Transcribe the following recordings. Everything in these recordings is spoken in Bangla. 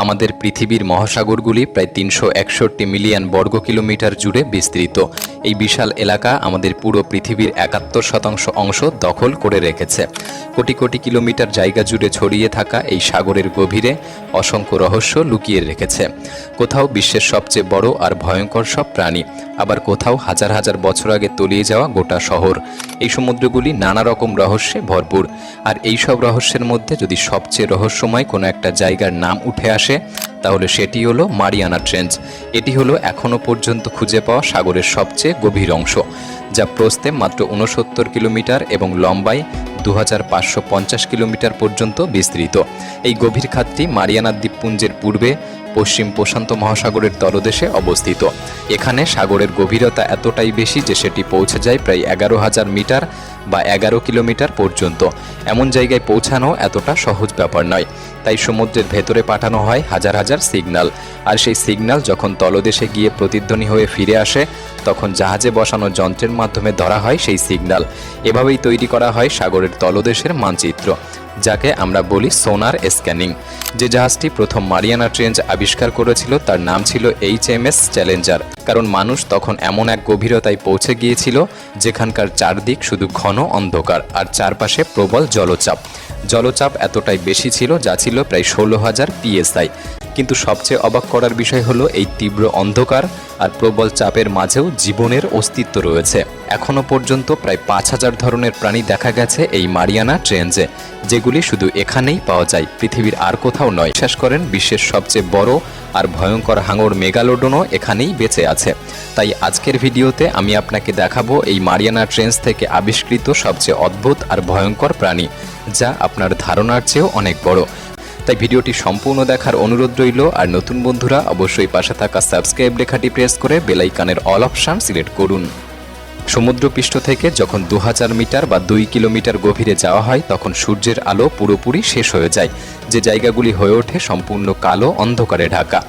আমাদের পৃথিবীর মহাসাগরগুলি প্রায় ৩৬১ মিলিয়ন বর্গ কিলোমিটার জুড়ে বিস্তৃত। এই বিশাল এলাকা আমাদের পুরো পৃথিবীর ৭১% অংশ দখল করে রেখেছে। কোটি কোটি কিলোমিটার জায়গা জুড়ে ছড়িয়ে থাকা এই সাগরের গভীরে অসংখ্য রহস্য লুকিয়ে রেখেছে। কোথাও বিশ্বের সবচেয়ে বড় আর ভয়ঙ্কর সব প্রাণী, আবার কোথাও হাজার হাজার বছর আগে তলিয়ে যাওয়া গোটা শহর। এই সমুদ্রগুলি নানা রকম রহস্যে ভরপুর। আর এই সব রহস্যের মধ্যে যদি সবচেয়ে রহস্যময় কোনো একটা জায়গার নাম উঠে আসে, তাহলে সেটি হলো মারিয়ানা ট্রেঞ্চ। এটি হলো এখনও পর্যন্ত খুঁজে পাওয়া সাগরের সবচেয়ে গভীর অংশ, যা প্রস্থে মাত্র ৬৯ কিলোমিটার এবং লম্বায় ২৫৫০ কিলোমিটার পর্যন্ত বিস্তৃত। এই গভীর খাতটি মারিয়ানা দ্বীপপুঞ্জের পূর্বে পশ্চিম প্রশান্ত মহাসাগরের তলদেশে অবস্থিত। এখানে সাগরের গভীরতা এতটাই বেশি যে সেটি পৌঁছে যায় প্রায় ১১,০০০ মিটার বা ১১ কিলোমিটার পর্যন্ত। এমন জায়গায় পৌঁছানো এতটা সহজ ব্যাপার নয়, তাই সমুদ্রের ভেতরে পাঠানো হয় হাজার হাজার সিগন্যাল। আর সেই সিগন্যাল যখন তলদেশে গিয়ে প্রতিধ্বনি হয়ে ফিরে আসে, তখন জাহাজে বসানো যন্ত্রের মাধ্যমে ধরা হয় সেই সিগন্যাল। এভাবেই তৈরি করা হয় সাগরের তলদেশের মানচিত্র, যাকে আমরা বলি সোনার স্ক্যানিং। যে জাহাজটি প্রথম মারিয়ানা ট্রেঞ্চ আবিষ্কার করেছিল তার নাম ছিল HMS চ্যালেঞ্জার, কারণ মানুষ তখন এমন এক গভীরতায় পৌঁছে গিয়েছিল যেখানকার চারদিক শুধু ঘন অন্ধকার আর চারপাশে প্রবল জলচাপ। জলচাপ এতটাই বেশি ছিল যা ছিল প্রায় ১৬,০০০ PSI। কিন্তু সবচেয়ে অবাক করার বিষয় হলো এই তীব্র অন্ধকার আর প্রবল চাপের মাঝেও জীবনের অস্তিত্ব রয়েছে। এখনও পর্যন্ত প্রায় ৫,০০০ ধরনের প্রাণী দেখা গেছে এই মারিয়ানা ট্রেঞ্চে, যেগুলি শুধু এখানেই পাওয়া যায়, পৃথিবীর আর কোথাও নয়। বিশ্বাস করেন বিশ্বের সবচেয়ে বড় আর ভয়ঙ্কর হাঙর মেগালোডনও এখানেই বেঁচে আছে। তাই আজকের ভিডিওতে আমি আপনাকে দেখাবো এই মারিয়ানা ট্রেঞ্চ থেকে আবিষ্কৃত সবচেয়ে অদ্ভুত আর ভয়ঙ্কর প্রাণী, যা আপনার ধারণার চেয়েও অনেক বড়। তাই ভিডিওটি সম্পূর্ণ দেখার অনুরোধ রইল। আর নতুন বন্ধুরা অবশ্যই পাশে থাকা সাবস্ক্রাইব লেখাটি প্রেস করে বেল আইকনের অল অপশন সিলেক্ট করুন। সমুদ্রপৃষ্ঠ থেকে যখন ২০০০ মিটার বা ২ কিলোমিটার গভীরে যাওয়া হয়, তখন সূর্যের আলো পুরোপুরি শেষ হয়ে যায়, যে জায়গাগুলি হয়ে ওঠে সম্পূর্ণ কালো অন্ধকারে ঢাকা।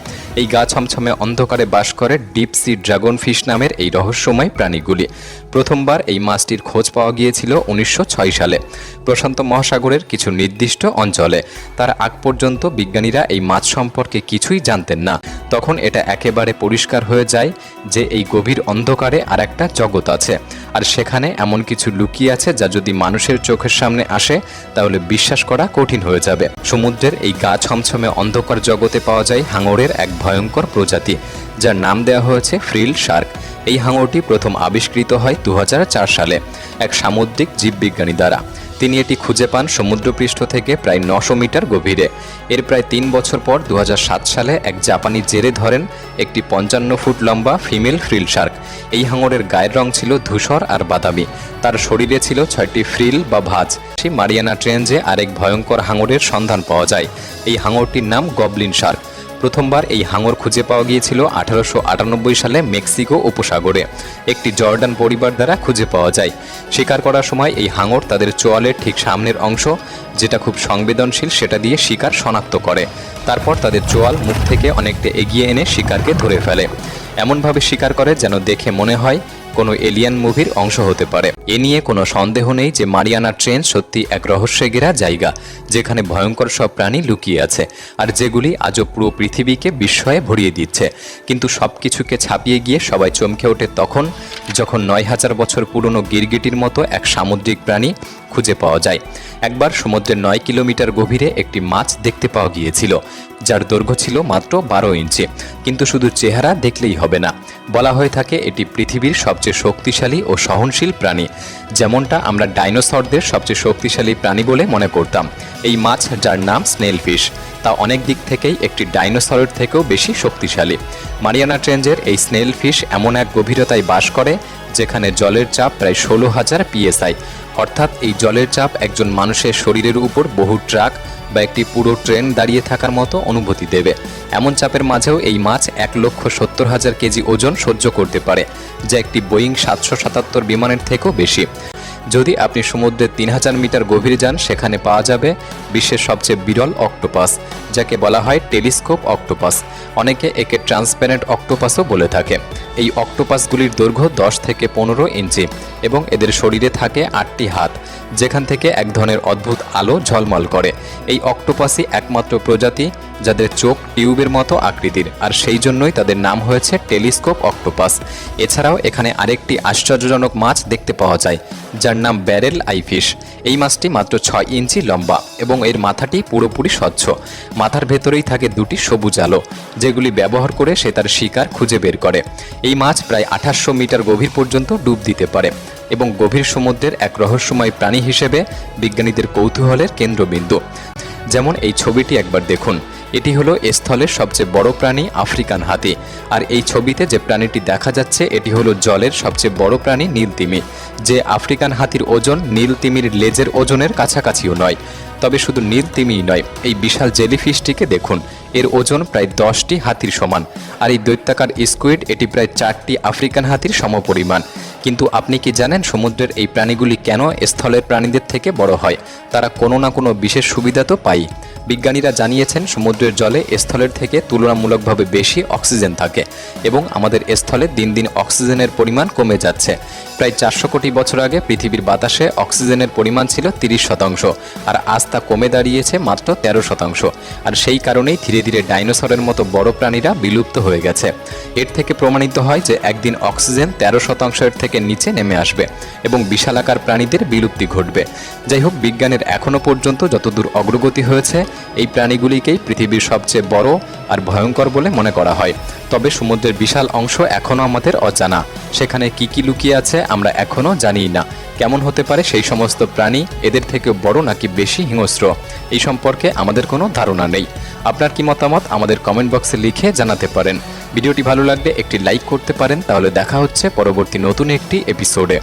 এই গা ছমছমে অন্ধকারে বাস করে ডিপ সি ড্রাগন ফিশ নামের এই রহস্যময় প্রাণীগুলি। প্রথমবার এই মাছটির খোঁজ পাওয়া গিয়েছিল ১৯০৬ সালে প্রশান্ত মহাসাগরের কিছু নির্দিষ্ট অঞ্চলে। তার আগ পর্যন্ত বিজ্ঞানীরা এই মাছ সম্পর্কে কিছুই জানতেন না। তখন এটা একেবারে পরিষ্কার হয়ে যায় যে এই গভীর অন্ধকারে আর একটা জগৎ আছে, আর সেখানে এমন কিছু লুকিয়ে আছে যা যদি মানুষের চোখের সামনে আসে তাহলে বিশ্বাস করা কঠিন হয়ে যাবে। সমুদ্রের এই গা ছমছমে অন্ধকার জগতে পাওয়া যায় হাঙরের এক ভয়ঙ্কর প্রজাতি, যার নাম দেওয়া হয়েছে ফ্রিল শার্ক। এই হাঙরটি প্রথম আবিষ্কৃত হয় ২০০৪ সালে এক সামুদ্রিক জীববিজ্ঞানী দ্বারা। তিনি এটি খুঁজে পান সমুদ্রপৃষ্ঠ থেকে প্রায় ৯০০ মিটার গভীরে। এর প্রায় ৩ বছর পর ২০০৭ সালে এক জাপানি জেলে ধরেন একটি ৫৫ ফুট লম্বা ফিমেল ফ্রিল শার্ক। এই হাঙরের গায়ের রং ছিল ধূসর আর বাদামি। তার শরীরে ছিল ৬টি ফ্রিল বা ভাঁজ। সেই মারিয়ানা ট্রেঞ্চে আরেক ভয়ঙ্কর হাঙরের সন্ধান পাওয়া যায়। এই হাঙরটির নাম গবলিন শার্ক। প্রথমবার এই হাঙর খুঁজে পাওয়া গিয়েছিল ১৮৯৮ সালে মেক্সিকো উপসাগরে একটি জর্ডান পরিবার দ্বারা খুঁজে পাওয়া যায়। শিকার করার সময় এই হাঙর তাদের চোয়ালের ঠিক সামনের অংশ, যেটা খুব সংবেদনশীল, সেটা দিয়ে শিকার শনাক্ত করে। তারপর তাদের চোয়াল মুখ থেকে অনেকটা এগিয়ে এনে শিকারকে ধরে ফেলে। এমনভাবে শিকার করে যেন দেখে মনে হয় কোনো এলিয়ান মুভির অংশ হতে পারে। এ নিয়ে কোনো সন্দেহ নেই যে মারিয়ানা ট্রেঞ্চ সত্যি এক রহস্যে ঘেরা জায়গা, যেখানে ভয়ঙ্কর সব প্রাণী লুকিয়ে আছে, আর যেগুলি আজও পুরো পৃথিবীকে বিস্ময়ে ভরিয়ে দিচ্ছে। কিন্তু সব কিছুকে ছাপিয়ে গিয়ে সবাই চমকে ওঠে তখন, যখন ৯,০০০ বছর পুরনো গিরগিটির মতো এক সামুদ্রিক প্রাণী খুঁজে পাওয়া যায়। একবার সমুদ্রের ৯ কিলোমিটার গভীরে একটি মাছ দেখতে পাওয়া গিয়েছিল, যার দৈর্ঘ্য ছিল মাত্র ১২ ইঞ্চি। কিন্তু শুধু চেহারা দেখলেই হবে না, বলা হয়ে থাকে এটি পৃথিবীর সবচেয়ে শক্তিশালী ও সহনশীল প্রাণী। যেমনটা আমরা ডাইনোসরদের সবচেয়ে শক্তিশালী প্রাণী বলে মনে করতাম, এই মাছ, যার নাম স্নেল ফিশ, তা অনেক দিক থেকেই একটি ডাইনোসরের থেকেও বেশি শক্তিশালী। মারিয়ানা ট্রেঞ্চের এই স্নেল ফিশ এমন এক গভীরতায় বাস করে যেখানে জলের চাপ প্রায় ১৬,০০০ PSI। অর্থাৎ এই জলের চাপ একজন মানুষের শরীরের উপর বহু ট্রাক বা একটি পুরো ট্রেন দাঁড়িয়ে থাকার মতো অনুভূতি দেবে। এমন চাপের মাঝেও এই মাছ ১,৭০,০০০ কেজি ওজন সহ্য করতে পারে, যা একটি বোয়িং ৭৭৭ বিমানের থেকেও বেশি। যদি আপনি সমুদ্রের ৩,০০০ মিটার গভীরে যান, সেখানে পাওয়া যাবে বিশ্বের সবচেয়ে বিরল অক্টোপাস, যাকে বলা হয় টেলিস্কোপ অক্টোপাস। অনেকে একে ট্রান্সপারেন্ট অক্টোপাসও বলে থাকে। এই অক্টোপাসগুলির দৈর্ঘ্য ১০ থেকে ১৫ ইঞ্চি এবং এদের শরীরে থাকে 8টি হাত, যেখান থেকে এক ধরনের অদ্ভুত আলো ঝলমল করে। এই অক্টোপাসই একমাত্র প্রজাতি যাদের চোখ টিউবের মতো আকৃতির, আর সেই জন্যই তাদের নাম হয়েছে টেলিস্কোপ অক্টোপাস। এছাড়াও এখানে আরেকটি আশ্চর্যজনক মাছ দেখতে পাওয়া যায়, যার নাম ব্যারেল আইফিশ। এই মাছটি মাত্র 6 ইঞ্চি লম্বা এবং এর মাথাটি পুরোপুরি স্বচ্ছ। মাথার ভেতরেই থাকে 2টি সবুজ আলো, যেগুলি ব্যবহার করে সে তার শিকার খুঁজে বের করে। এই মাছ প্রায় 2800 মিটার গভীর পর্যন্ত ডুব দিতে পারে এবং গভীর সমুদ্রের এক রহস্যময় প্রাণী হিসেবে বিজ্ঞানীদের কৌতূহলের কেন্দ্রবিন্দু। যেমন এই ছবিটি একবার দেখুন। এটি হলো স্থলের সবচেয়ে বড় প্রাণী আফ্রিকান হাতি, আর এই ছবিতে যে প্রাণীটি দেখা যাচ্ছে এটি হলো জলের সবচেয়ে বড় প্রাণী নীলতিমি, যে আফ্রিকান হাতির ওজন নীলতিমির লেজের ওজনের কাছাকাছিও নয়। তবে শুধু নীলতিমিই নয়, এই বিশাল জেলিফিশটিকে দেখুন। এর ওজন প্রায় 10টি হাতির সমান, আর এই দৈত্যাকার স্কুইড এটি প্রায় 4টি আফ্রিকান হাতির সমপরিমাণ। কিন্তু আপনি কি জানেন সমুদ্রের এই প্রাণীগুলি কেন স্থলের প্রাণীদের থেকে বড় হয়? তারা কোনো না কোনো বিশেষ সুবিধা তো পায়। বিজ্ঞানীরা জানিয়েছেন সমুদ্রের জলে স্থলের থেকে তুলনামূলকভাবে বেশি অক্সিজেন থাকে এবং আমাদের স্থলে দিন দিন অক্সিজেনের পরিমাণ কমে যাচ্ছে। প্রায় 400 কোটি বছর আগে পৃথিবীর বাতাসে অক্সিজেনের পরিমাণ ছিল 30%, আর আজ তা কমে দাঁড়িয়েছে মাত্র 13%। আর সেই কারণেই ধীরে ধীরে ডাইনোসরের মতো বড় প্রাণীরা বিলুপ্ত হয়ে গেছে। এর থেকে প্রমাণিত হয় যে একদিন অক্সিজেন 13%-এর থেকে নিচে নেমে আসবে এবং বিশালাকার প্রাণীদের বিলুপ্তি ঘটবে। যাই হোক, বিজ্ঞানের এখনও পর্যন্ত যতদূর অগ্রগতি হয়েছে এই প্রাণীগুলিকেই পৃথিবীর সবচেয়ে বড় আর ভয়ঙ্কর বলে মনে করা হয়। তবে সমুদ্রের বিশাল অংশ এখনও আমাদের অজানা। সেখানে কি কি লুকিয়ে আছে আমরা এখনও জানিই না। কেমন হতে পারে সেই সমস্ত প্রাণী? এদের থেকে বড় নাকি বেশি হিংস্র? এই সম্পর্কে আমাদের কোনো ধারণা নেই। আপনার কি মতামত আমাদের কমেন্ট বক্সে লিখে জানাতে পারেন। ভিডিওটি ভালো লাগলে একটি লাইক করতে পারেন। তাহলে দেখা হচ্ছে পরবর্তী নতুন একটি এপিসোডে।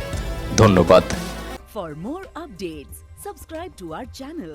ধন্যবাদ। For more updates, subscribe to our channel.